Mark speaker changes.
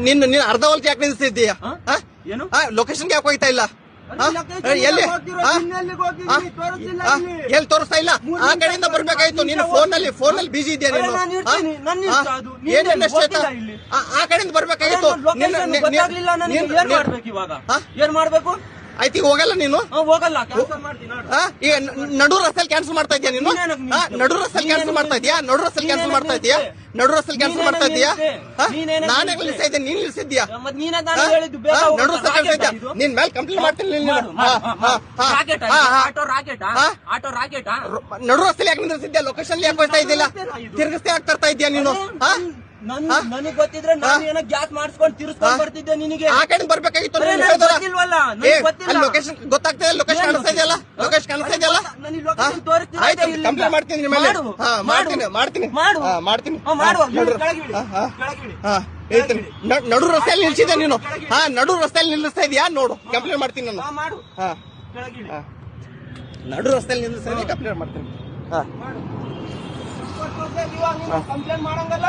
Speaker 1: ನಿನ್ನ ಅರ್ಧ ಹೊಲ್ಕೆ ಯಾಕೆ ನಿಲ್ಲಿಸಿದ್ದೀಯಾ?
Speaker 2: ಏನು
Speaker 1: ಲೊಕೇಶನ್ಗೆ ಯಾಕೆ ಹೋಗ್ತಾ ಇಲ್ಲ? ಎಲ್ಲಿ ಎಲ್ಲಿ ತೋರಿಸ್ತಾ ಇಲ್ಲ? ಆ ಕಡೆಯಿಂದ ಬರ್ಬೇಕಾಯ್ತು. ನೀನು ಫೋನಲ್ಲಿ ಬಿಜಿ ಇದೆಯಾ ನೀನು? ಆ ಕಡೆಯಿಂದ ಬರ್ಬೇಕಾಗಿತ್ತು.
Speaker 2: ಏನ್ ಮಾಡ್ಬೇಕು?
Speaker 1: ಆಯ್ತು, ಈಗ ಹೋಗಲ್ಲ ನೀನು?
Speaker 2: ಹೋಗಲ್ಲ,
Speaker 1: ಈಗ ನಡು ರಸ್ತೆಯಲ್ಲಿ ಕ್ಯಾನ್ಸಲ್ ಮಾಡ್ತಾ ಇದೀಯಾ ನೀನು? ನಡು ರಸ್ತೆಯಲ್ಲಿ ಕ್ಯಾನ್ಸಲ್ ಮಾಡ್ತಾ ಇದೀಯಾ? ನಡು ರಸ್ತೆಯಲ್ಲಿ ಕ್ಯಾನ್ಸಲ್ ಮಾಡ್ತಾ ಇದೀಯಾ? ನಡು ರಸ್ತೆಯಲ್ಲಿ ಕ್ಯಾನ್ಸಲ್ ಮಾಡ್ತಾ ಇದೀಯಾ? ನಾನೇ ನಿಲ್ಲಿಸ್ತಾ ಇದ್ದೆ, ನೀನ್ ನಿಲ್ಲಿಸಿದ್ಯಾ? ನಡು ರಸ್ತೆ ಕಳಿಸಿದ್ಯಾ? ನಿನ್ ಮೇಲೆ ಕಂಪ್ಲೇಂಟ್ ಮಾಡ್ತೀನಿ. ನಡು ರಸ್ತೆಯಲ್ಲಿ ಯಾಕೆ ನಿಲ್ಲಿಸಿದ್ಯಾ? ಲೊಕೇಶನ್ ಯಾಕೆ ಹೋಗ್ತಾ ಇದ್ದಿಲ್ಲ? ತಿರ್ಗಿಸ್ತಾ ಯಾಕೆ ತರ್ತಾ ಇದೀಯಾ ನೀನು?
Speaker 2: ನನಗೆ ಗೊತ್ತಿದ್ರೆ ನಾನು ಏನೋ ಗ್ಯಾಸ್ ಮಾಡಿಸ್ಕೊಂಡು ತಿರ್ಸ್ಕೊಂಡ್ ಬರ್ತಿದ್ದೆ. ನಿನಗೆ
Speaker 1: ಆ ಕಡೆ ಬರ್ಬೇಕಾಗಿತ್ತು. ಲೊಕೇಶನ್ ಗೊತ್ತಾಗ್ತಾ ಇಲ್ಲ. ಲೊಕೇಶನ್ ಕಾಣಿಸ್ತಾ ಇದೆಯಲ್ಲ? ಲೊಕೇಶನ್ ಕಾಣಿಸ್ತಾ ಇದೆಯಲ್ಲ? ಕಂಪ್ಲೇಂಟ್ ಮಾಡ್ತೀನಿ ನಿಮ್ಮ ಮೇಲೆ. ಮಾಡ್ತೀನಿ. ನಡು ರಸ್ತೆಯಲ್ಲಿ ನಿಲ್ಸಿದ್ಯಾ ನೀನು? ನಡು ರಸ್ತೆಯಲ್ಲಿ ನಿಲ್ಲಿಸ್ತಾ ಇದೆಯಾ? ನೋಡು, ಕಂಪ್ಲೇಂಟ್ ಮಾಡ್ತೀನಿ ನಾನು. ನಡು ರಸ್ತೆಯಲ್ಲಿ ನಿಲ್ಲಿಸ್ತಾ ಇದೆಯಾ? ಕಂಪ್ಲೇಂಟ್ ಮಾಡ್ತೀನಿ.
Speaker 2: ಕಂಪ್ಲೇಂಟ್ ಮಾಡಂಗಲ್ಲ.